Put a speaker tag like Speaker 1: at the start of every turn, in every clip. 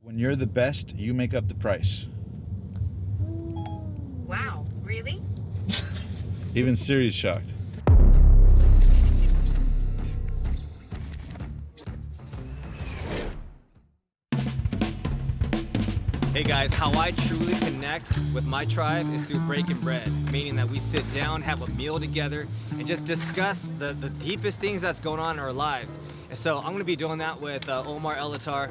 Speaker 1: When you're the best, you make up the price.
Speaker 2: Wow, really?
Speaker 1: Even Siri's shocked.
Speaker 3: Hey guys, how I truly connect with my tribe is through breaking bread, meaning that we sit down, have a meal together, and just discuss the deepest things that's going on in our lives. And so I'm gonna be doing that with OMAR ELATTAR.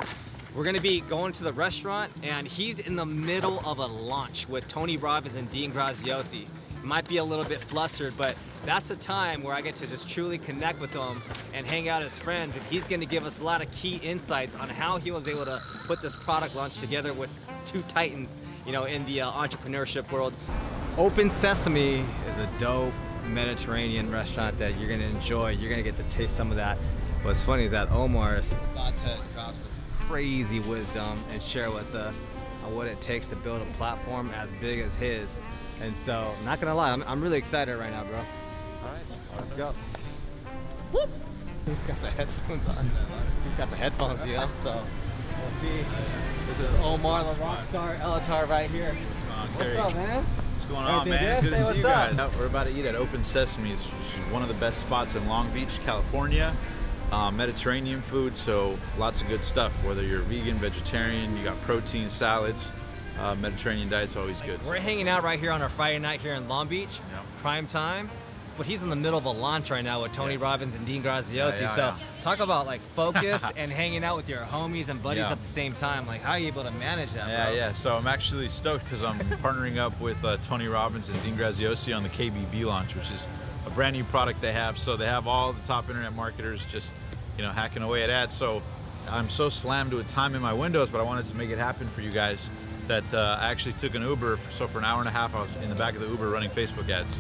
Speaker 3: We're gonna be going to the restaurant, and he's in the middle of a launch with Tony Robbins and Dean Graziosi. Might be a little bit flustered, but that's the time where I get to just truly connect with him and hang out as friends, and he's gonna give us a lot of key insights on how he was able to put this product launch together with two titans, you know, in the entrepreneurship world. Open Sesame is a dope Mediterranean restaurant that you're gonna enjoy. You're gonna get to taste some of that. What's funny is that Omar is about to drop some crazy wisdom and share with us on what it takes to build a platform as big as his. And so, not gonna lie, I'm really excited right now, bro. All right, let's go. Whoop! He's got the headphones on. He's got the headphones, you know, so we'll see. This is Omar, the rockstar ELATTAR right here. What's up, man?
Speaker 1: What's going on, man? Good to see you guys. We're about to eat at Open Sesame's, which is one of the best spots in Long Beach, California. Mediterranean food, so lots of good stuff. Whether you're vegan, vegetarian, you got protein, salads. Mediterranean diet's always good.
Speaker 3: We're hanging out right here on our Friday night here in Long Beach, prime time. But he's in the middle of a launch right now with Tony Robbins and Dean Graziosi. So talk about like focus and hanging out with your homies and buddies at the same time. Like, how are you able to manage that, bro?
Speaker 1: Yeah. So I'm actually stoked because I'm partnering up with Tony Robbins and Dean Graziosi on the KBB launch, which is a brand new product they have. So they have all the top internet marketers just, you know, hacking away at ads. So I'm so slammed with time in my windows, but I wanted to make it happen for you guys that I actually took an Uber. So for an hour and a half, I was in the back of the Uber running Facebook ads.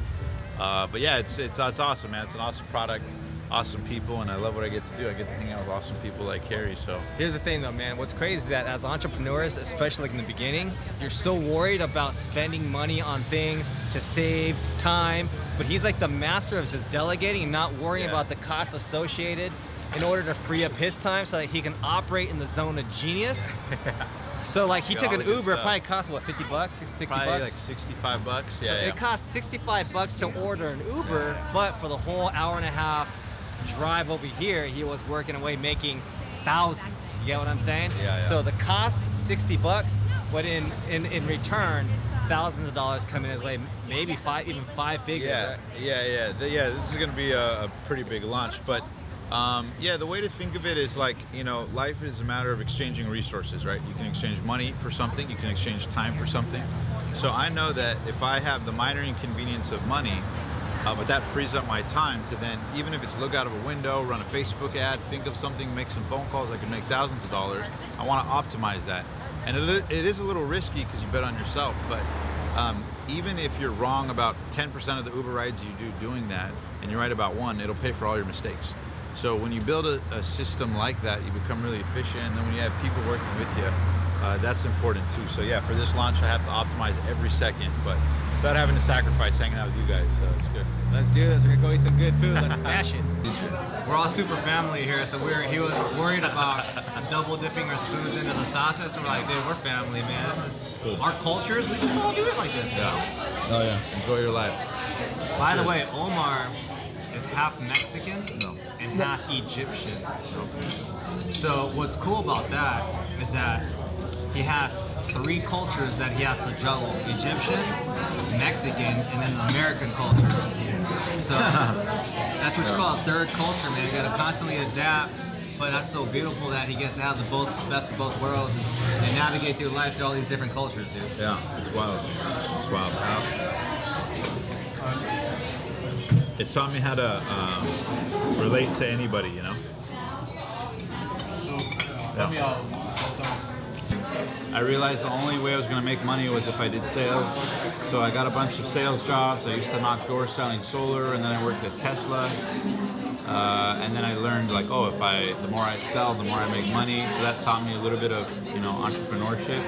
Speaker 1: But yeah, it's awesome, man. It's an awesome product, awesome people, and I love what I get to do. I get to hang out with awesome people like CARY. So
Speaker 3: here's the thing though, man. What's crazy is that as entrepreneurs, especially like in the beginning, you're so worried about spending money on things to save time, but he's like the master of just delegating and not worrying about the costs associated in order to free up his time so that he can operate in the zone of genius. So like he took an Uber, probably cost what, 50 bucks, 60
Speaker 1: probably
Speaker 3: bucks?
Speaker 1: like 65 bucks.
Speaker 3: So it cost 65 bucks to order an Uber, but for the whole hour and a half drive over here, he was working away making thousands. You get what I'm saying?
Speaker 1: Yeah.
Speaker 3: So the cost, 60 bucks, but in return, thousands of dollars coming his way, maybe even five figures.
Speaker 1: Yeah,
Speaker 3: right?
Speaker 1: yeah. This is gonna be a pretty big launch, but yeah, the way to think of it is like, you know, life is a matter of exchanging resources, right? You can exchange money for something, you can exchange time for something. So I know that if I have the minor inconvenience of money, but that frees up my time to then, even if it's look out of a window, run a Facebook ad, think of something, make some phone calls, I could make thousands of dollars. I want to optimize that. And it is a little risky because you bet on yourself, but even if you're wrong about 10% of the Uber rides you do doing that, and you're right about one, it'll pay for all your mistakes. So when you build a system like that, you become really efficient, and then when you have people working with you, that's important too. So yeah, for this launch, I have to optimize every second, but without having to sacrifice hanging out with you guys, so it's good.
Speaker 3: Let's do this. We're gonna go eat some good food. Let's smash it. We're all super family here, so he was worried about double dipping our spoons into the sauces. So we're like, dude, we're family, man. This is cool. Our cultures. We just all do it like this.
Speaker 1: Yeah. You know? Oh yeah. Enjoy your life.
Speaker 3: By the way, Omar is half Mexican and half Egyptian. So what's cool about that is that he has three cultures that he has to juggle: Egyptian, Mexican, and then American culture. So that's what you call a third culture, man. You gotta constantly adapt, but that's so beautiful that he gets to have the best of both worlds and navigate through life through all these different cultures, dude.
Speaker 1: Yeah, it's wild. It's wild. It taught me how to relate to anybody, you know?
Speaker 4: Tell me
Speaker 1: I realized the only way I was going to make money was if I did sales. So I got a bunch of sales jobs. I used to knock doors selling solar, and then I worked at Tesla. And then I learned like, oh, the more I sell, the more I make money. So that taught me a little bit of, you know, entrepreneurship.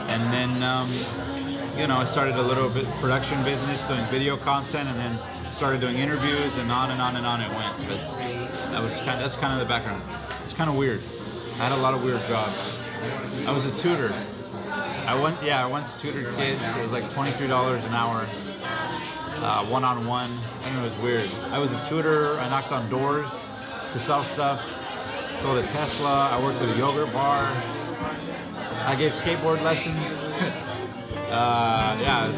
Speaker 1: And then, you know, I started a little bit production business doing video content, and then started doing interviews, and on and on and on it went. But that's kind of the background. It's kind of weird. I had a lot of weird jobs. I was a tutor. I went to tutor kids. It was like $23 an hour, one-on-one. I don't know, it was weird. I was a tutor. I knocked on doors to sell stuff. Sold a Tesla. I worked at a yogurt bar. I gave skateboard lessons. Yeah.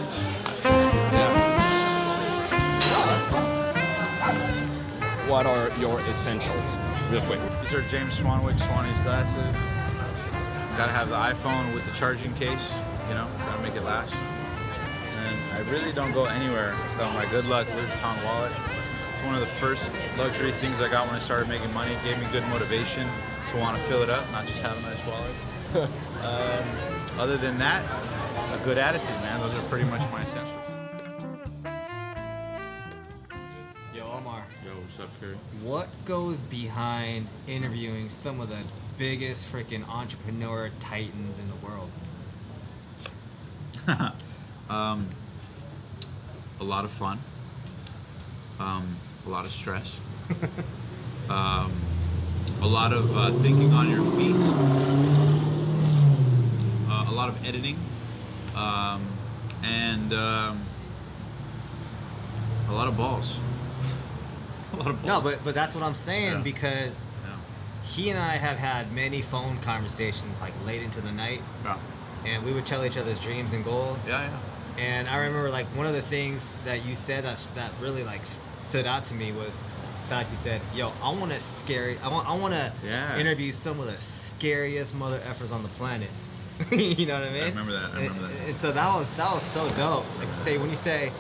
Speaker 2: What are your essentials, real quick?
Speaker 1: These are James Swanwick Swanee's glasses. Gotta have the iPhone with the charging case, you know, gotta make it last. And I really don't go anywhere without my good luck Louis Vuitton wallet. It's one of the first luxury things I got when I started making money. It gave me good motivation to want to fill it up, not just have a nice wallet. Other than that, a good attitude, man. Those are pretty much my essentials.
Speaker 3: Yo, Omar.
Speaker 1: Yo, what's up, Curry?
Speaker 3: What goes behind interviewing some of the biggest freaking entrepreneur titans in the world?
Speaker 1: A lot of fun. A lot of stress. A lot of thinking on your feet. A lot of editing. And a lot of balls. A lot of balls.
Speaker 3: No, but that's what I'm saying,
Speaker 1: Yeah.
Speaker 3: because he and I have had many phone conversations like late into the night,
Speaker 1: Yeah.
Speaker 3: and we would tell each other's dreams and goals.
Speaker 1: Yeah, yeah.
Speaker 3: And I remember like one of the things that you said that really like stood out to me was the fact you said, "Yo, I want to
Speaker 1: Yeah.
Speaker 3: interview some of the scariest mother effers on the planet." You know what I mean?
Speaker 1: I remember that.
Speaker 3: And so that was so dope. Like say when you say,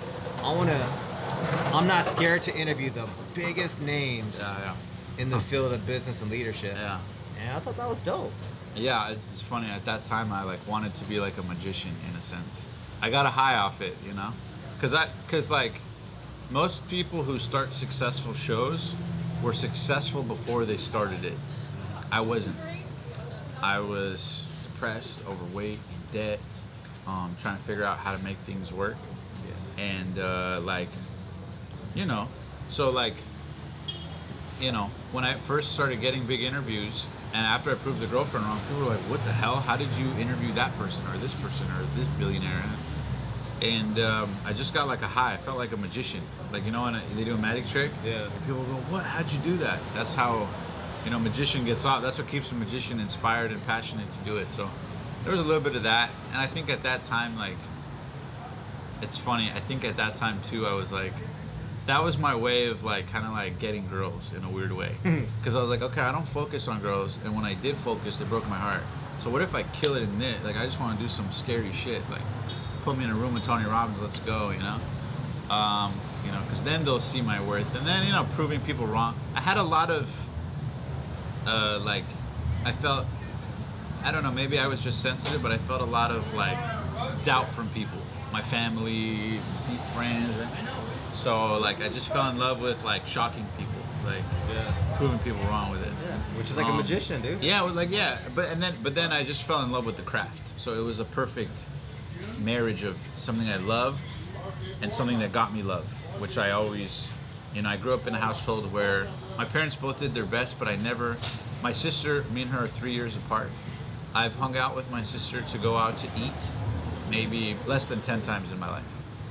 Speaker 3: I'm not scared to interview the biggest names
Speaker 1: Yeah,
Speaker 3: in the field of business and leadership.
Speaker 1: yeah.
Speaker 3: And I thought that was dope.
Speaker 1: Yeah, it's funny. At that time, I like wanted to be like a magician in a sense. I got a high off it, you know, because like most people who start successful shows were successful before they started it. I wasn't. I was depressed, overweight, in debt, trying to figure out how to make things work, and like, you know, so like, you know, when I first started getting big interviews. And after I proved the girlfriend wrong, people were like, what the hell? How did you interview that person or this billionaire? And I just got like a high. I felt like a magician. Like, you know, when they do a magic trick?
Speaker 3: Yeah.
Speaker 1: And people go, what? How'd you do that? That's how, you know, magician gets off. That's what keeps a magician inspired and passionate to do it. So there was a little bit of that. And I think at that time, like, it's funny. I think at that time, too, I was like, that was my way of like kind of like getting girls in a weird way, because I was like, okay, I don't focus on girls, and when I did focus, it broke my heart. So what if I kill it in this? Like, I just want to do some scary shit, like put me in a room with Tony Robbins, let's go, you know, because then they'll see my worth, and then, you know, proving people wrong. I had a lot of like, I felt, I don't know, maybe I was just sensitive, but I felt a lot of like doubt from people, my family, friends. So like I just fell in love with like shocking people, like proving people wrong with it.
Speaker 3: Yeah. Which is like a magician, dude.
Speaker 1: Yeah, well, like but then I just fell in love with the craft. So it was a perfect marriage of something I love and something that got me love, which I always, you know, I grew up in a household where my parents both did their best, but my sister, me and her are 3 years apart. I've hung out with my sister to go out to eat maybe less than 10 times in my life.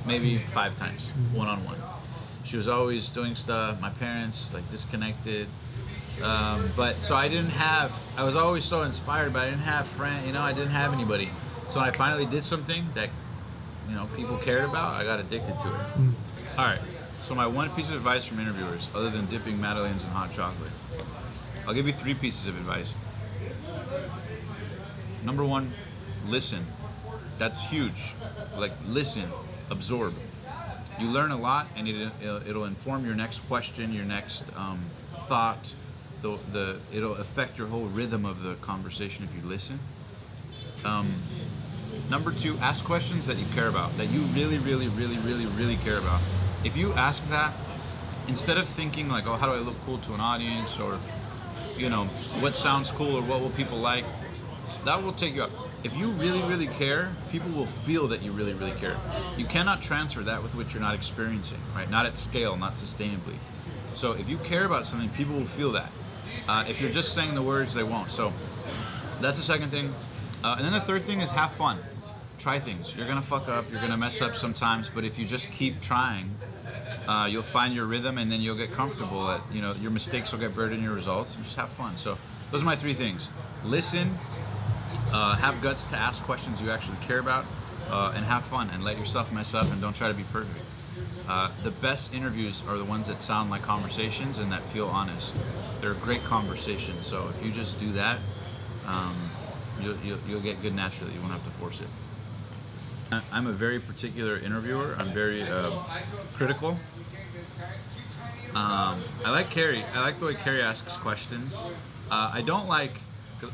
Speaker 1: Maybe 5 times, one-on-one. She was always doing stuff. My parents, like, disconnected. But so I was always so inspired, but I didn't have friends, you know, I didn't have anybody. So when I finally did something that, you know, people cared about, I got addicted to it. All right, so my one piece of advice from interviewers, other than dipping Madeleines in hot chocolate, I'll give you 3 pieces of advice. Number 1, listen. That's huge. Like, listen. Absorb. You learn a lot, and it'll inform your next question, your next thought. It'll affect your whole rhythm of the conversation if you listen. Number 2, ask questions that you care about, that you really, really, really, really, really care about. If you ask that, instead of thinking like, oh, how do I look cool to an audience, or, you know, what sounds cool, or what will people like, that will take you up. If you really, really care, people will feel that you really, really care. You cannot transfer that with which you're not experiencing, right? Not at scale, not sustainably. So if you care about something, people will feel that. If you're just saying the words, they won't. So That's the second thing. And then the third thing is have fun. Try things. You're gonna fuck up, you're gonna mess up sometimes, but if you just keep trying, you'll find your rhythm, and then you'll get comfortable at, you know, your mistakes will get buried in your results, and just have fun. So those are my three things. Listen, have guts to ask questions you actually care about, and have fun, and let yourself mess up, and don't try to be perfect. The best interviews are the ones that sound like conversations and that feel honest. They're great conversations, so if you just do that, you'll get good naturally. You won't have to force it. I'm a very particular interviewer. I'm very critical. I like CARY. I like the way CARY asks questions. I don't like,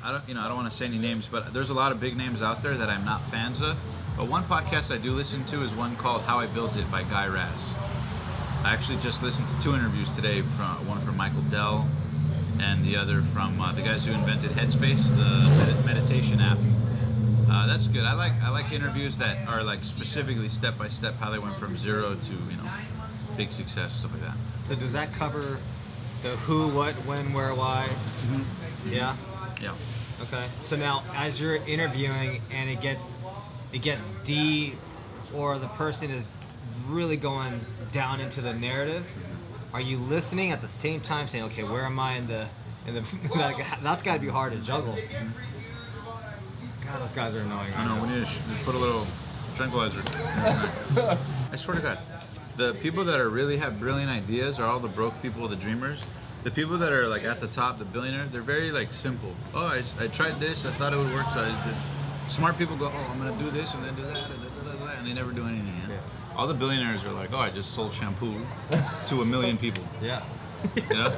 Speaker 1: I don't want to say any names, but there's a lot of big names out there that I'm not fans of. But one podcast I do listen to is one called How I Built It by Guy Raz. I actually just listened to 2 interviews today, one from Michael Dell and the other from the guys who invented Headspace, the meditation app. That's good. I like interviews that are like specifically step by step how they went from 0 to, you know, big success, stuff like that.
Speaker 3: So does that cover the who, what, when, where, why? Mm-hmm. Yeah.
Speaker 1: Yeah.
Speaker 3: Okay. So now, as you're interviewing and it gets deep, or the person is really going down into the narrative, are you listening at the same time, saying, "Okay, where am I in the like, that's got to be hard to juggle." God, those guys are annoying.
Speaker 1: I know. We need to put a little tranquilizer. I swear to God, the people that really have brilliant ideas are all the broke people, the dreamers. The people that are like at the top, the billionaires, they're very like simple. Oh, I tried this, I thought it would work, so I did. Smart people go, oh, I'm gonna do this and then do that, and they never do anything. Yeah? All the billionaires are like, oh, I just sold shampoo to 1 million people.
Speaker 3: Yeah.
Speaker 1: You know?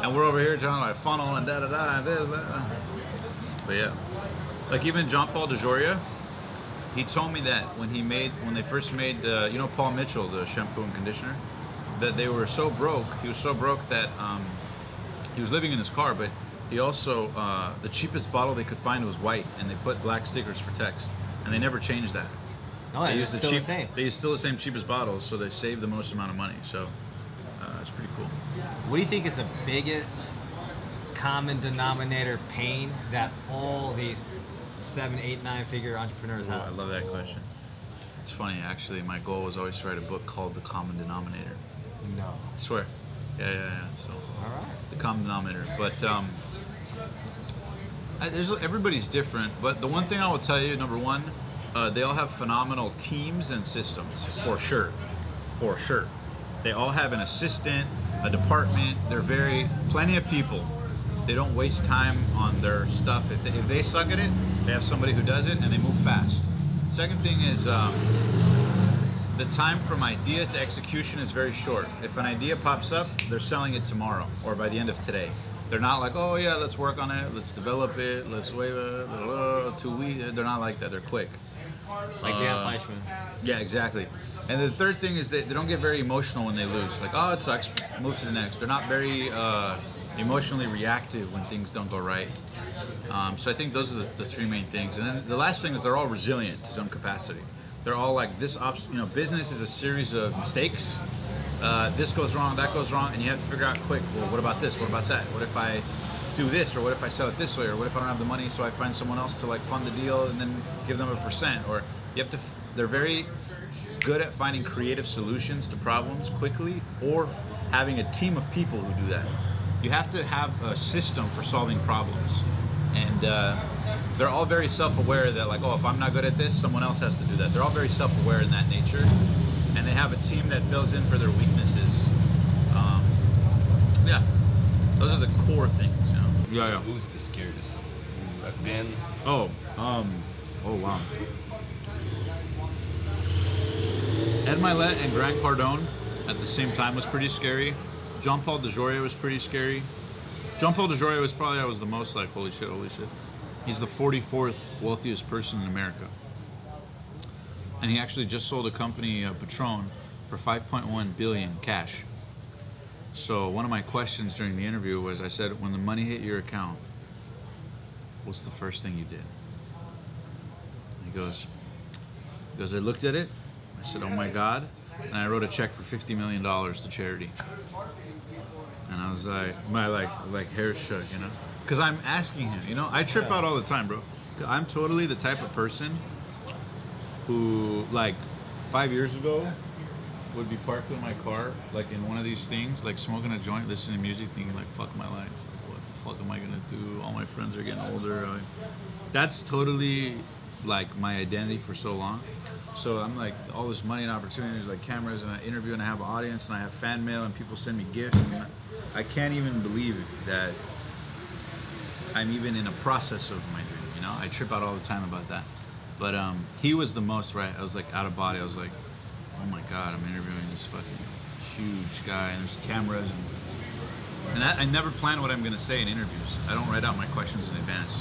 Speaker 1: And we're over here trying to like funnel and and this, that. But yeah, like even Jean-Paul DeJoria, he told me that when they first made, you know, Paul Mitchell, the shampoo and conditioner, that they were so broke. He was so broke that he was living in his car, but he also, the cheapest bottle they could find was white, and they put black stickers for text, and they never changed that.
Speaker 3: No,
Speaker 1: they
Speaker 3: used the same.
Speaker 1: They use still the same cheapest bottles, so they save the most amount of money. So it's pretty cool.
Speaker 3: What do you think is the biggest common denominator pain that all these 7, 8, 9-figure entrepreneurs have?
Speaker 1: I love that question. It's funny, actually. My goal was always to write a book called The Common Denominator.
Speaker 3: No.
Speaker 1: I swear. Yeah. So.
Speaker 3: All right.
Speaker 1: The common denominator, but everybody's different. But the one thing I will tell you, number one, they all have phenomenal teams and systems, for sure. They all have an assistant, a department. They're plenty of people. They don't waste time on their stuff. If they suck at it, they have somebody who does it, and they move fast. Second thing is the time from idea to execution is very short. If an idea pops up, they're selling it tomorrow or by the end of today. They're not like, oh yeah, let's work on it, let's develop it, let's wait 2 weeks. They're not like that. They're quick.
Speaker 3: Like Dan Fleischman.
Speaker 1: Yeah, exactly. And the third thing is they don't get very emotional when they lose. Like, oh, it sucks, move to the next. They're not very emotionally reactive when things don't go right. So I think those are the 3 main things. And then the last thing is they're all resilient to some capacity. They're all like this. Business is a series of mistakes. This goes wrong, that goes wrong, and you have to figure out quick. Well, what about this? What about that? What if I do this, or what if I sell it this way, or what if I don't have the money, so I find someone else to like fund the deal and then give them a percent? Or you have to. They're very good at finding creative solutions to problems quickly, or having a team of people who do that. You have to have a system for solving problems. And they're all very self-aware that like, oh, if I'm not good at this, someone else has to do that. They're all very self-aware in that nature, and they have a team that fills in for their weaknesses. Yeah, those are the core things. You know? Yeah.
Speaker 2: Who's the scariest? I've been.
Speaker 1: Oh wow. Ed Milet and Grant Cardone at the same time was pretty scary. Jean-Paul DeJoria was pretty scary. Jean-Paul DeJoria was probably, I was the most like, holy shit. He's the 44th wealthiest person in America. And he actually just sold a company, Patron, for $5.1 billion cash. So one of my questions during the interview was, I said, when the money hit your account, what's the first thing you did? He goes, I looked at it, I said, oh my God, and I wrote a check for $50 million to charity. And I was like, my like hair shook, you know? because I'm asking him. You know, I trip out all the time, bro. I'm totally the type of person who, like, 5 years ago, would be parked in my car, like in one of these things, like smoking a joint, listening to music, thinking like, fuck my life. What the fuck am I gonna do? All my friends are getting older. That's totally like my identity for so long. So I'm like, all this money and opportunities, like cameras, and I interview and I have an audience and I have fan mail and people send me gifts. And I can't even believe that I'm even in a process of my dream, you know? I trip out all the time about that. But he was the most, right? I was like out of body. I was like, oh my God, I'm interviewing this fucking huge guy and there's cameras. And I never plan what I'm gonna say in interviews. I don't write out my questions in advance.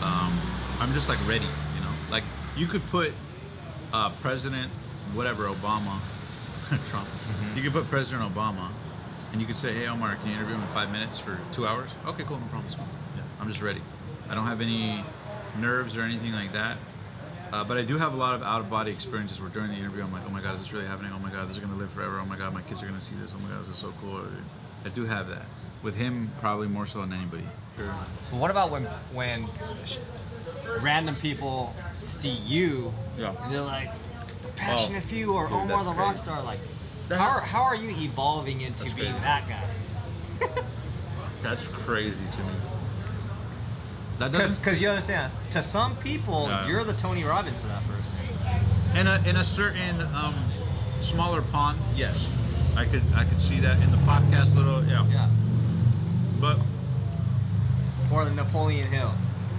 Speaker 1: I'm just like ready, you know? Like you could put President, whatever, Obama, Trump. You could put President Obama and you could say, hey Omar, can you interview him in 5 minutes for 2 hours? Okay, cool, no problem, yeah, I'm just ready. I don't have any nerves or anything like that. But I do have a lot of out-of-body experiences where during the interview I'm like, oh my God, is this really happening? Oh my God, this is gonna live forever. Oh my God, my kids are gonna see this. Oh my God, this is so cool. I do have that. With him, probably more so than anybody.
Speaker 3: But what about when random people see you and they're like, the passionate few or
Speaker 1: dude,
Speaker 3: Omar the
Speaker 1: that's
Speaker 3: rock
Speaker 1: crazy.
Speaker 3: star? Like, how are you evolving into being
Speaker 1: crazy.
Speaker 3: that guy?
Speaker 1: That's crazy to me. That doesn't.
Speaker 3: Because you understand, to some people, you're the Tony Robbins to that person.
Speaker 1: In a certain smaller pond, yes, I could see that in the podcast. Yeah. But
Speaker 3: or the Napoleon Hill.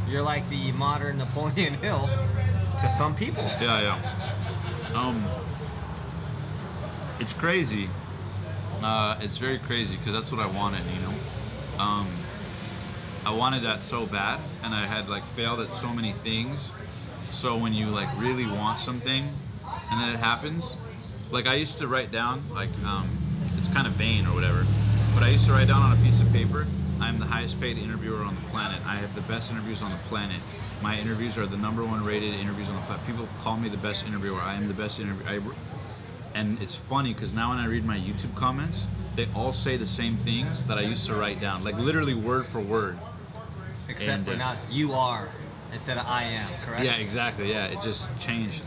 Speaker 3: You're like the modern Napoleon Hill to some people.
Speaker 1: yeah. It's crazy. It's very crazy because that's what I wanted, you know. I wanted that so bad, and I had like failed at so many things. So when you like really want something, and then it happens, like I used to write down, like it's kind of vain or whatever, but I used to write down on a piece of paper, I'm the highest paid interviewer on the planet. I have the best interviews on the planet. My interviews are the #1 rated interviews on the planet. People call me the best interviewer. I am the best interviewer. And it's funny because now when I read my YouTube comments, they all say the same things that I used to write down, like literally word for word.
Speaker 3: Except for now, you are instead of I am, correct?
Speaker 1: Yeah, exactly. Yeah, it just changed.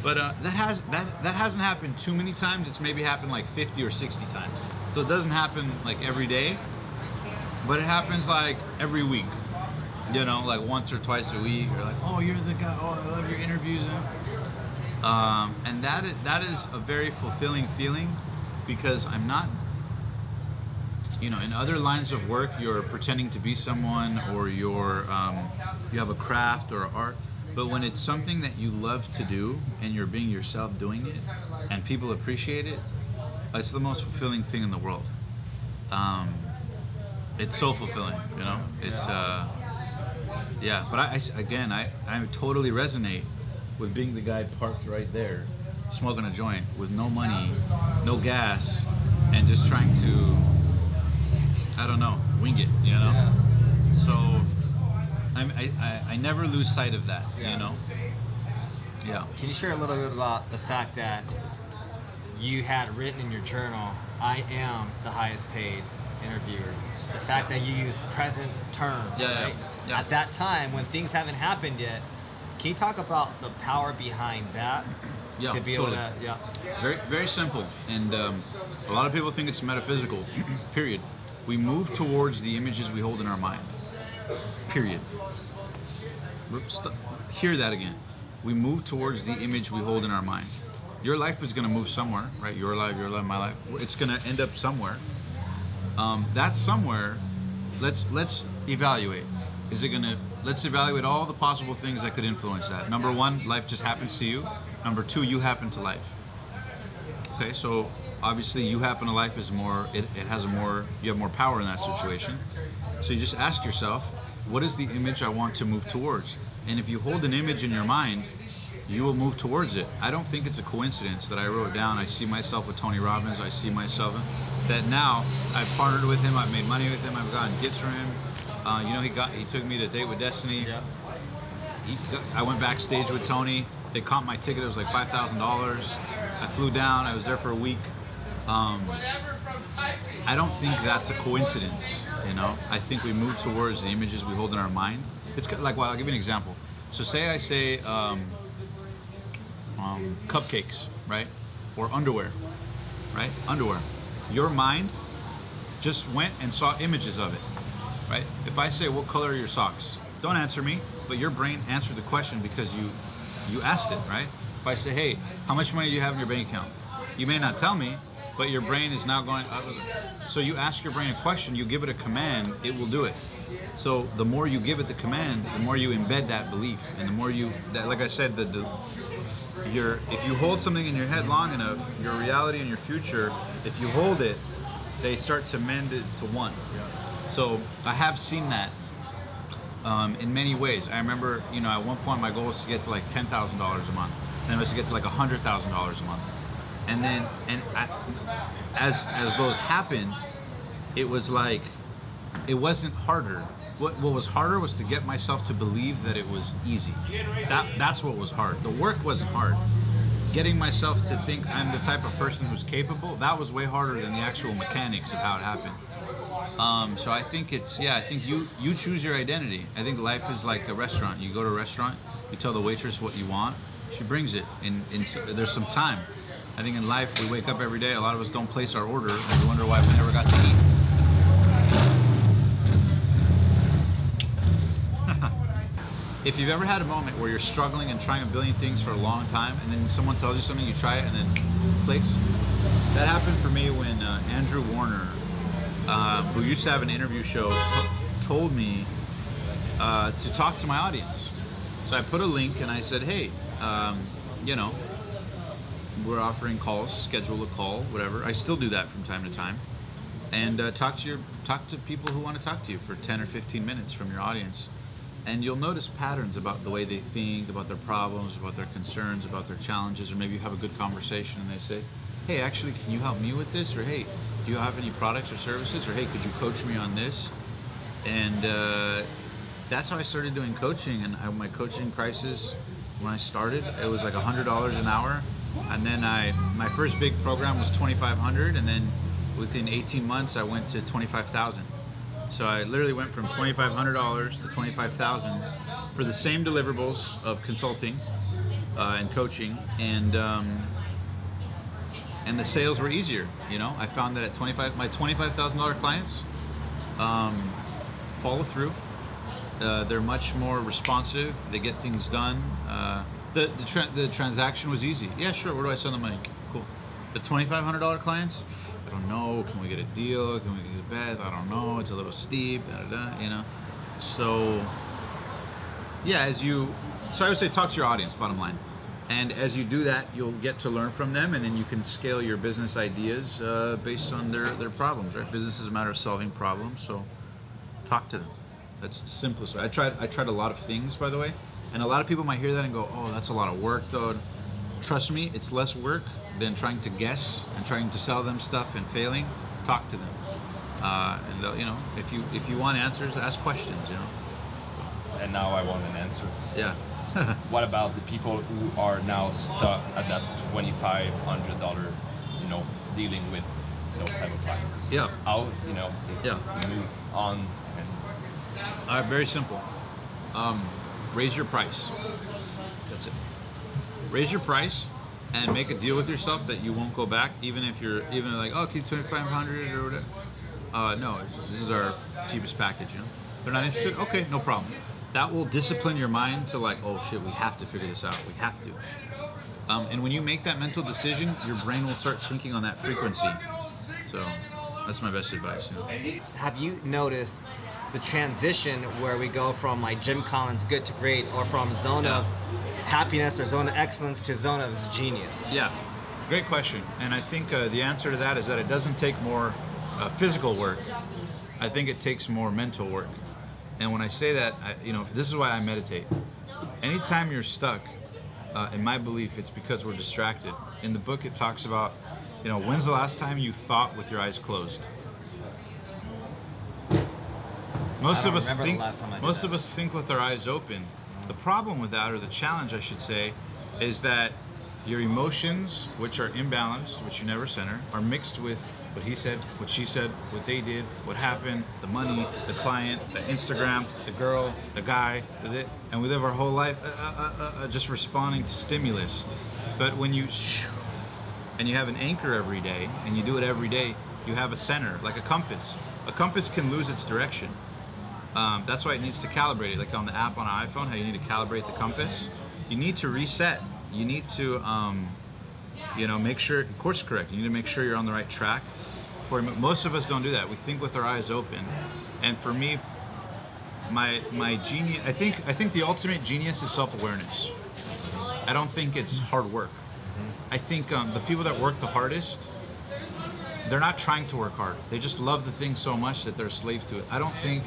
Speaker 1: But that hasn't happened too many times. It's maybe happened like 50 or 60 times. So it doesn't happen like every day, but it happens like every week. You know, like once or twice a week. Or like, oh, you're the guy. Oh, I love your interviews. And that is a very fulfilling feeling because I'm not. You know, in other lines of work, you're pretending to be someone, or you have a craft or art. But when it's something that you love to do and you're being yourself doing it, and people appreciate it, it's the most fulfilling thing in the world. It's so fulfilling, you know. It's yeah. But I totally resonate with being the guy parked right there, smoking a joint with no money, no gas, and just trying to. I don't know, wing it, you know? Yeah. So I never lose sight of that, you know? Yeah.
Speaker 3: Can you share a little bit about the fact that you had written in your journal, I am the highest paid interviewer? The fact that you use present terms, right? Yeah. At that time, when things haven't happened yet, can you talk about the power behind that?
Speaker 1: Yeah,
Speaker 3: to be
Speaker 1: totally.
Speaker 3: able to,
Speaker 1: Very, very simple. And a lot of people think it's metaphysical, period. We move towards the images we hold in our mind. Period. Hear that again. We move towards the image we hold in our mind. Your life is going to move somewhere, right? Your life, my life. It's going to end up somewhere. That somewhere, let's evaluate. Let's evaluate all the possible things that could influence that. Number one, life just happens to you. Number two, you happen to life. Okay, so obviously you happen to life is more, you have more power in that situation. So you just ask yourself, what is the image I want to move towards? And if you hold an image in your mind, you will move towards it. I don't think it's a coincidence that I wrote down, I see myself with Tony Robbins, I see myself, that now I've partnered with him, I've made money with him, I've gotten gifts from him. You know, he took me to Date with Destiny. Yeah. I went backstage with Tony. They comped my ticket, it was like $5,000. I flew down, I was there for a week. I don't think that's a coincidence, you know? I think we move towards the images we hold in our mind. It's like, well, I'll give you an example. So say I say cupcakes, right? Or underwear, right? Underwear. Your mind just went and saw images of it, right? If I say, what color are your socks? Don't answer me, but your brain answered the question because you asked it, right? If I say, hey, how much money do you have in your bank account? You may not tell me, but your brain is now going, so you ask your brain a question, you give it a command, it will do it. So the more you give it the command, the more you embed that belief, and the more like I said, if you hold something in your head long enough, your reality and your future, if you hold it, they start to mend it to one. So I have seen that in many ways. I remember, at one point my goal was to get to like $10,000 a month, then it was to get to like $100,000 a month. And then, as those happened, it was like, it wasn't harder. What was harder was to get myself to believe that it was easy. That's what was hard. The work wasn't hard. Getting myself to think I'm the type of person who's capable, that was way harder than the actual mechanics of how it happened. So I think I think you choose your identity. I think life is like a restaurant. You go to a restaurant, you tell the waitress what you want, she brings it, and there's some time. I think in life, we wake up every day, a lot of us don't place our order, and we wonder why we never got to eat. If you've ever had a moment where you're struggling and trying a billion things for a long time, and then someone tells you something, you try it, and then clicks. That happened for me when Andrew Warner, who used to have an interview show, told me to talk to my audience. So I put a link and I said, hey, we're offering calls, schedule a call, whatever. I still do that from time to time. And talk to people who want to talk to you for 10 or 15 minutes from your audience. And you'll notice patterns about the way they think, about their problems, about their concerns, about their challenges, or maybe you have a good conversation and they say, hey, actually, can you help me with this? Or hey, do you have any products or services? Or hey, could you coach me on this? And that's how I started doing coaching. And my coaching prices, when I started, it was like $100 an hour. And then my first big program was $2,500, and then within 18 months I went to $25,000. So I literally went from $2,500 to $25,000 for the same deliverables of consulting and coaching, and the sales were easier. I found that at my $25,000 clients follow through. They're much more responsive. They get things done. The transaction was easy. Yeah, sure. Where do I send the money? Cool. The $2,500 clients, I don't know. Can we get a deal? Can we get a bet? I don't know. It's a little steep. So yeah, so I would say talk to your audience. Bottom line. And as you do that, you'll get to learn from them, and then you can scale your business ideas based on their problems. Right? Business is a matter of solving problems. So talk to them. That's the simplest way. I tried a lot of things, by the way. And a lot of people might hear that and go, oh, that's a lot of work, though. Trust me, it's less work than trying to guess and trying to sell them stuff and failing. Talk to them. And if you want answers, ask questions,
Speaker 2: And now I want an answer.
Speaker 1: Yeah.
Speaker 2: What about the people who are now stuck at that $2,500, dealing with those type of clients?
Speaker 1: Yeah.
Speaker 2: How, they move on?
Speaker 1: Very simple. Raise your price. That's it. Raise your price and make a deal with yourself that you won't go back, even if you're like, oh, keep $2,500 or whatever. No, this is our cheapest package. They're not interested. Okay, no problem. That will discipline your mind to like, oh shit, we have to figure this out. We have to. And when you make that mental decision, your brain will start thinking on that frequency. So that's my best advice.
Speaker 3: Have you noticed the transition where we go from like Jim Collins' good to great, or from zone of happiness or zone of excellence to zone of genius?
Speaker 1: Yeah, great question. And I think the answer to that is that it doesn't take more physical work. I think it takes more mental work. And when I say that, this is why I meditate. Anytime you're stuck, in my belief, it's because we're distracted. In the book, it talks about, when's the last time you thought with your eyes closed? Most of us think with our eyes open. The problem with that, or the challenge I should say, is that your emotions, which are imbalanced, which you never center, are mixed with what he said, what she said, what they did, what happened, the money, the client, the Instagram, the girl, the guy, and we live our whole life just responding to stimulus. But when you and you have an anchor every day, and you do it every day, you have a center, like a compass. A compass can lose its direction. That's why it needs to calibrate it, like on the app on an iPhone, how you need to calibrate the compass. You need to reset. You need to, make sure, course correct. You need to make sure you're on the right track. Most of us don't do that. We think with our eyes open. And for me, my genius, I think the ultimate genius is self-awareness. I don't think it's hard work. I think the people that work the hardest, they're not trying to work hard. They just love the thing so much that they're a slave to it. I don't think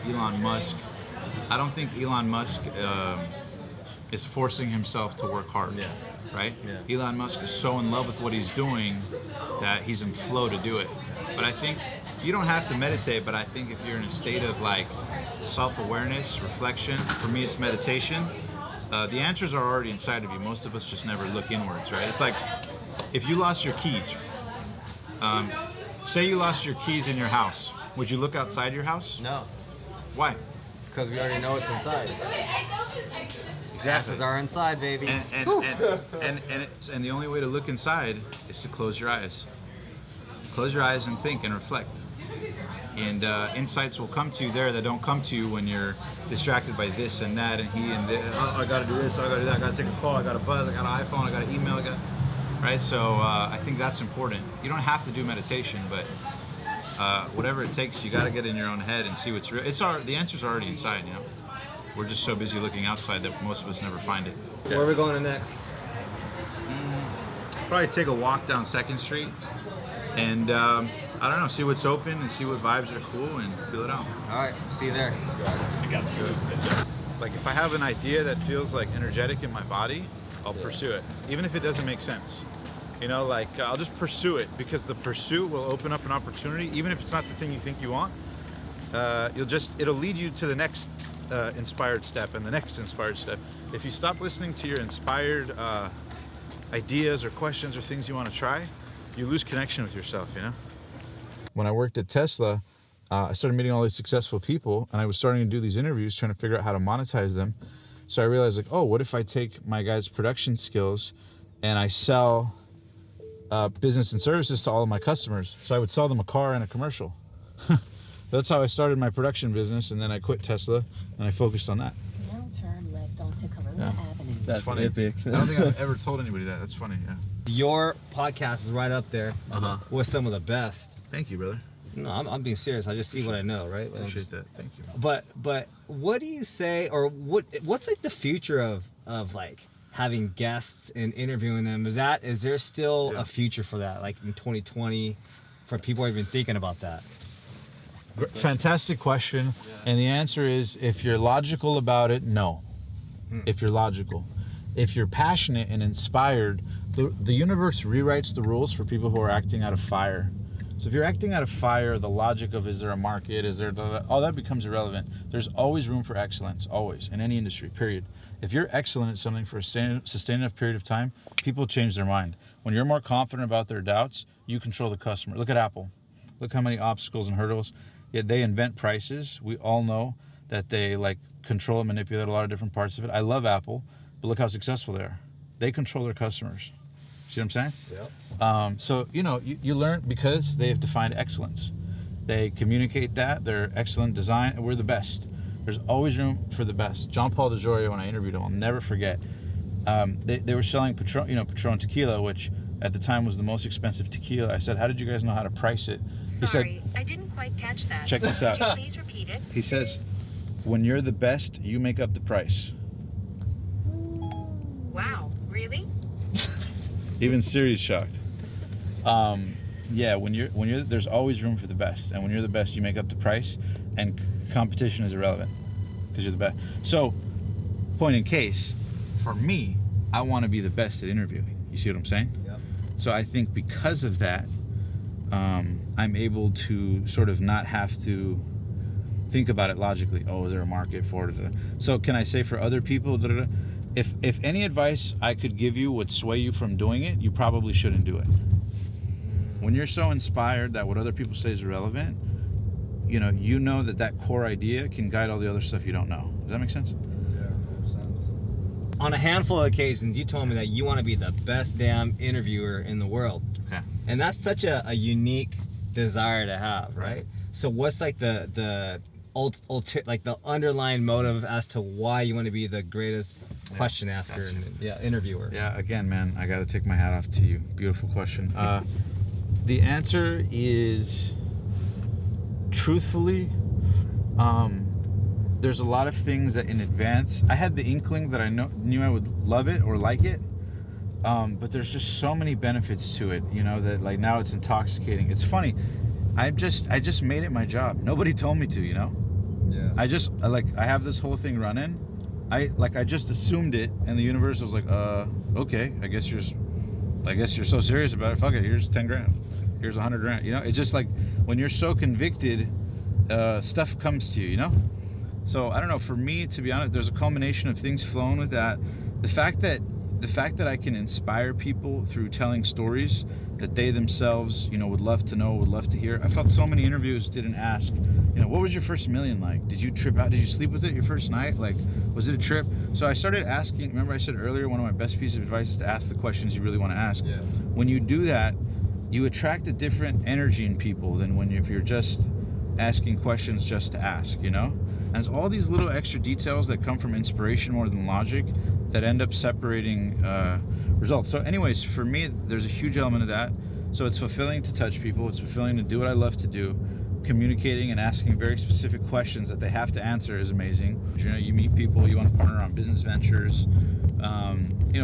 Speaker 1: Elon Musk is forcing himself to work hard. Yeah. Right? Yeah. Elon Musk is so in love with what he's doing that he's in flow to do it. But I think you don't have to meditate, but I think if you're in a state of like self-awareness, reflection, for me it's meditation, the answers are already inside of you. Most of us just never look inwards, right? It's like if you lost your keys, say you lost your keys in your house, would you look outside your house?
Speaker 3: No.
Speaker 1: Why?
Speaker 3: Because we already know it's inside.
Speaker 1: Exactly.
Speaker 3: Asses are inside, baby.
Speaker 1: And the only way to look inside is to close your eyes. Close your eyes and think and reflect. And insights will come to you there that don't come to you when you're distracted by this and that and he and this. Oh, I gotta do this, I gotta do that, I gotta take a call, I got a buzz, I got an iPhone, I got an email, right? So I think that's important. You don't have to do meditation, but whatever it takes, you gotta get in your own head and see what's real. The answer's already inside, you know. We're just so busy looking outside that most of us never find it.
Speaker 3: Where are we going to next?
Speaker 1: Probably take a walk down 2nd Street and I don't know, see what's open and see what vibes are cool and feel it out.
Speaker 3: All right, see you there.
Speaker 2: I got you.
Speaker 1: Like if I have an idea that feels like energetic in my body, I'll pursue it, even if it doesn't make sense. You know, like I'll just pursue it because the pursuit will open up an opportunity, even if it's not the thing you think you want. It'll lead you to the next inspired step and the next inspired step. If you stop listening to your inspired ideas or questions or things you want to try, you lose connection with yourself, you know? When I worked at Tesla, I started meeting all these successful people and I was starting to do these interviews trying to figure out how to monetize them. So I realized like, oh, what if I take my guys' production skills and I sell business and services to all of my customers? So I would sell them a car and a commercial. That's how I started my production business, and then I quit Tesla and I focused on that.
Speaker 4: Now turn left onto Corona Avenue.
Speaker 2: That's
Speaker 1: funny.
Speaker 2: epic.
Speaker 1: I don't think I've ever told anybody that. That's funny, yeah.
Speaker 3: Your podcast is right up there with some of the best.
Speaker 1: Thank you, brother.
Speaker 3: No, I'm being serious. I just see what I know, right?
Speaker 1: Appreciate that. Thank you.
Speaker 3: But what do you say, or what's like the future of like having guests and interviewing them? Is there still a future for that, like in 2020, for people even thinking about that?
Speaker 1: Fantastic question, and the answer is, if you're logical about it, no. If you're logical. If you're passionate and inspired, the universe rewrites the rules for people who are acting out of fire. So if you're acting out of fire, the logic of is there a market, is there, all that becomes irrelevant. There's always room for excellence, always, in any industry, period. If you're excellent at something for a sustained enough period of time, people change their mind. When you're more confident about their doubts, you control the customer. Look at Apple. Look how many obstacles and hurdles. Yet they invent prices. We all know that they like control and manipulate a lot of different parts of it. I love Apple, but look how successful they are. They control their customers. See what I'm saying?
Speaker 3: Yeah.
Speaker 1: So, you know, you learn because they have defined excellence. They communicate that, they're excellent design, and we're the best. There's always room for the best. John Paul DeJoria, when I interviewed him, I'll never forget. They were selling Patron tequila, which at the time was the most expensive tequila. I said, how did you guys know how to price it?
Speaker 4: Sorry,
Speaker 1: he said,
Speaker 4: I didn't quite catch that.
Speaker 1: Check this out.
Speaker 4: Could you please repeat it?
Speaker 1: He says, when you're the best, you make up the price.
Speaker 4: Wow, really?
Speaker 1: Even Siri's shocked. Yeah, when you're there's always room for the best, and when you're the best, you make up the price, and competition is irrelevant because you're the best. So, point in case, for me, I want to be the best at interviewing. You see what I'm saying?
Speaker 3: Yep.
Speaker 1: So I think because of that, I'm able to sort of not have to think about it logically. Oh, is there a market for it? So can I say for other people, if any advice I could give you would sway you from doing it, you probably shouldn't do it. When you're so inspired that what other people say is irrelevant, you know that core idea can guide all the other stuff you don't know. Does that make sense?
Speaker 2: Yeah, 100%.
Speaker 3: On a handful of occasions, you told me that you want to be the best damn interviewer in the world.
Speaker 1: Okay.
Speaker 3: And that's such a unique desire to have, right? So what's like the underlying motive as to why you want to be the greatest question asker and interviewer?
Speaker 1: Yeah, again, man, I got to take my hat off to you. Beautiful question. The answer is, truthfully, there's a lot of things that in advance, I had the inkling that I knew I would love it or like it, but there's just so many benefits to it, that like now it's intoxicating. It's funny, I just made it my job. Nobody told me to,
Speaker 2: Yeah.
Speaker 1: I have this whole thing running. I just assumed it, and the universe was like, okay, I guess you're so serious about it. Fuck it, here's 10 grand. Here's 100 grand. It's just like when you're so convicted, stuff comes to you, So I don't know, for me, to be honest, there's a culmination of things flowing with that. The fact that I can inspire people through telling stories that they themselves, would love to know, would love to hear. I felt so many interviews didn't ask, what was your first million like? Did you trip out? Did you sleep with it your first night? Like, was it a trip? So I started asking, remember I said earlier, one of my best pieces of advice is to ask the questions you really want to ask.
Speaker 2: Yes.
Speaker 1: When you do that, you attract a different energy in people than if you're just asking questions just to ask, And it's all these little extra details that come from inspiration more than logic that end up separating results. So anyways, for me, there's a huge element of that. So it's fulfilling to touch people. It's fulfilling to do what I love to do. Communicating and asking very specific questions that they have to answer is amazing. You meet people, you want to partner on business ventures.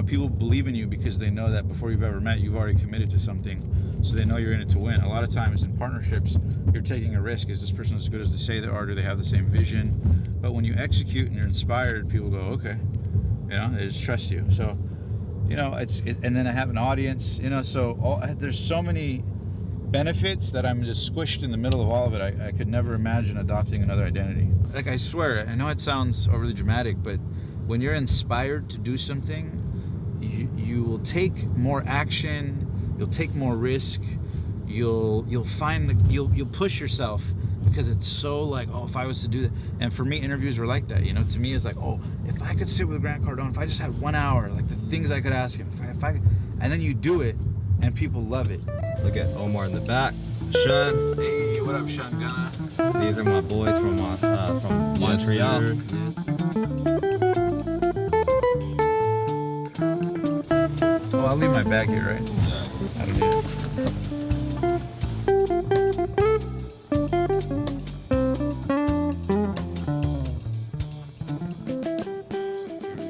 Speaker 1: People believe in you because they know that before you've ever met, you've already committed to something. So they know you're in it to win. A lot of times in partnerships, you're taking a risk. Is this person as good as they say they are? Do they have the same vision? But when you execute and you're inspired, people go, okay. They just trust you. So, and then I have an audience, so there's so many benefits that I'm just squished in the middle of all of it. I could never imagine adopting another identity. Like, I swear, I know it sounds overly dramatic, but when you're inspired to do something, you will take more action, you'll take more risk, you'll push yourself because it's so like, if I was to do that. And for me, interviews were like that, to me it's like, if I could sit with Grant Cardone, if I just had 1 hour, like the things I could ask him, if I and then you do it and people love it.
Speaker 3: Look at Omar in the back. Sean.
Speaker 1: Hey, what up, Sean Gunna?
Speaker 3: These are my boys from Montreal.
Speaker 1: Oh, I'll leave my bag here, right? I don't need it.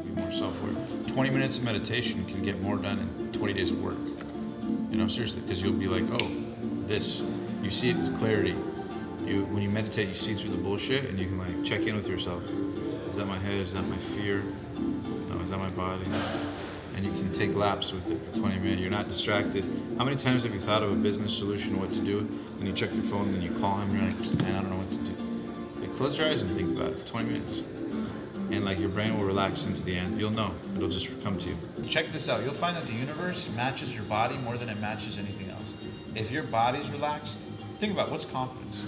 Speaker 1: Be more self-aware. 20 minutes of meditation can get more done in 20 days of work. Seriously, because you'll be like, you see it with clarity. When you meditate, you see through the bullshit, and you can like check in with yourself. Is that my head? Is that my fear? No, is that my body? And you can take laps with it for 20 minutes. You're not distracted. How many times have you thought of a business solution, what to do, and you check your phone, and you call him, and you're like, man, I don't know what to do. Like, close your eyes and think about it for 20 minutes. And like your brain will relax into the end. You'll know. It'll just come to you. Check this out. You'll find that the universe matches your body more than it matches anything else. If your body's relaxed, think about what's confidence.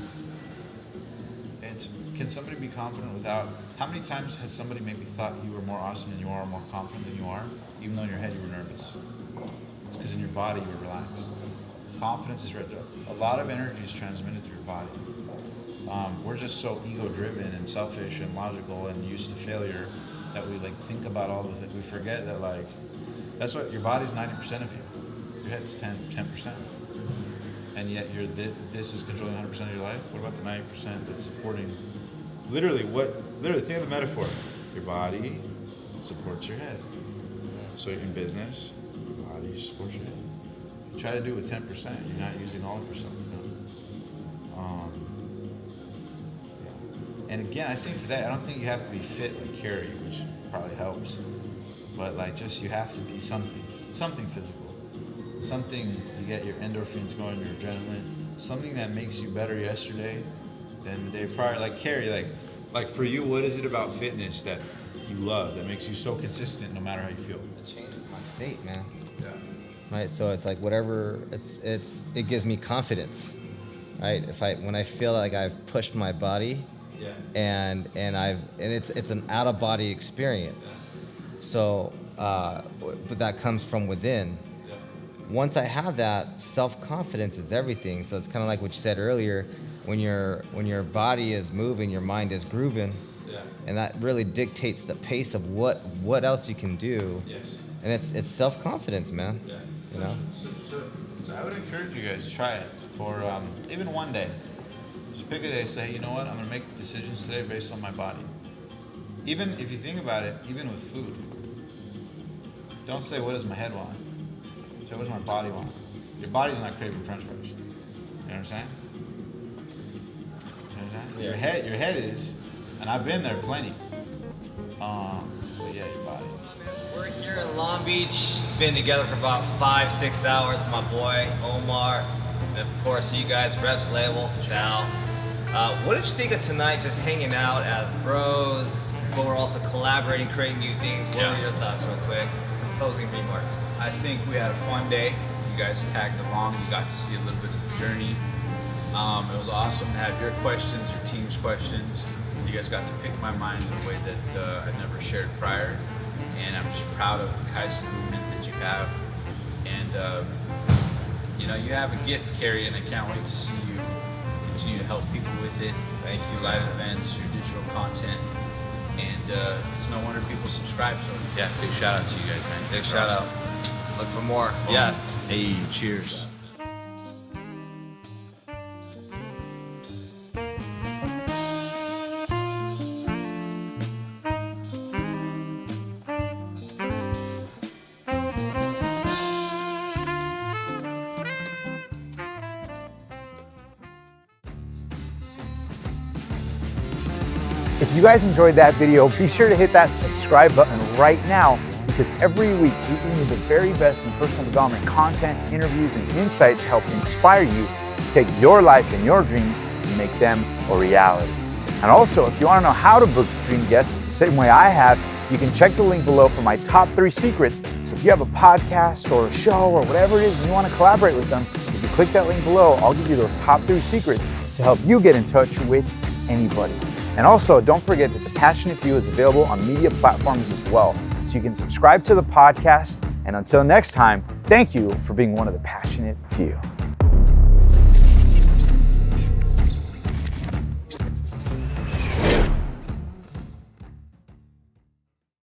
Speaker 1: Can somebody be confident without? How many times has somebody maybe thought you were more awesome than you are, or more confident than you are, even though in your head you were nervous? It's because in your body you were relaxed. Confidence is right there. A lot of energy is transmitted through your body. We're just so ego-driven and selfish and logical and used to failure that we like think about all the things. We forget that like that's what your body's 90% of you. Your head's 10%. And yet this is controlling 100% of your life. What about the 90% that's supporting? Literally, think of the metaphor. Your body supports your head. So in business, your body supports your head. You try to do it with 10%. You're not using all of yourself. And again, I think for that, I don't think you have to be fit like CARY, which probably helps. But like, just you have to be something physical. Something you get your endorphins going, your adrenaline. Something that makes you better yesterday than the day prior. Like CARY, like for you, what is it about fitness that you love that makes you so consistent no matter how you feel?
Speaker 3: It changes my state, man.
Speaker 2: Yeah.
Speaker 3: right? So it's like whatever, it gives me confidence, right? When I feel like I've pushed my body, and it's an out of body experience. So, but that comes from within. Once I have that, self-confidence is everything. So it's kind of like what you said earlier, when your body is moving, your mind is grooving, and that really dictates the pace of what else you can do.
Speaker 1: Yes.
Speaker 3: And it's self-confidence, man.
Speaker 1: Yeah.
Speaker 3: You know.
Speaker 1: So I would encourage you guys to try it for even one day. Just pick a day. Say, you know what? I'm gonna make decisions today based on my body. Even if you think about it, even with food, don't say what does my head want. Say what does my body want. Your body's not craving French fries. You know what I'm saying? You know what I'm saying?
Speaker 3: Yeah.
Speaker 1: Your head is, and I've been there plenty. But yeah, your body.
Speaker 3: We're here in Long Beach, been together for about 5-6 hours. My boy Omar, and of course you guys, Reps Label, THAO. What did you think of tonight, just hanging out as bros, but we're also collaborating, creating new things? What were your thoughts, real quick? Some closing remarks.
Speaker 1: I think we had a fun day. You guys tagged along. You got to see a little bit of the journey. It was awesome to have your questions, your team's questions. You guys got to pick my mind in a way that I've never shared prior. And I'm just proud of the Kaizen movement that you have. And you know, you have a gift, CARY, and I can't wait to see you continue to help people with it. Thank you, live events, your digital content. And it's no wonder people subscribe. So yeah, big shout out to you guys, man.
Speaker 3: Big shout out. Look for more.
Speaker 1: Well,
Speaker 3: Yes.
Speaker 1: Hey, cheers.
Speaker 5: If you guys enjoyed that video, be sure to hit that subscribe button right now, because every week we bring you the very best in personal development content, interviews, and insights to help inspire you to take your life and your dreams and make them a reality. And also, if you want to know how to book dream guests the same way I have, you can check the link below for my top 3 secrets. So if you have a podcast or a show or whatever it is and you want to collaborate with them, if you click that link below, I'll give you those top 3 secrets to help you get in touch with anybody. And also, don't forget that The Passionate Few is available on media platforms as well. So you can subscribe to the podcast. And until next time, thank you for being one of the passionate few.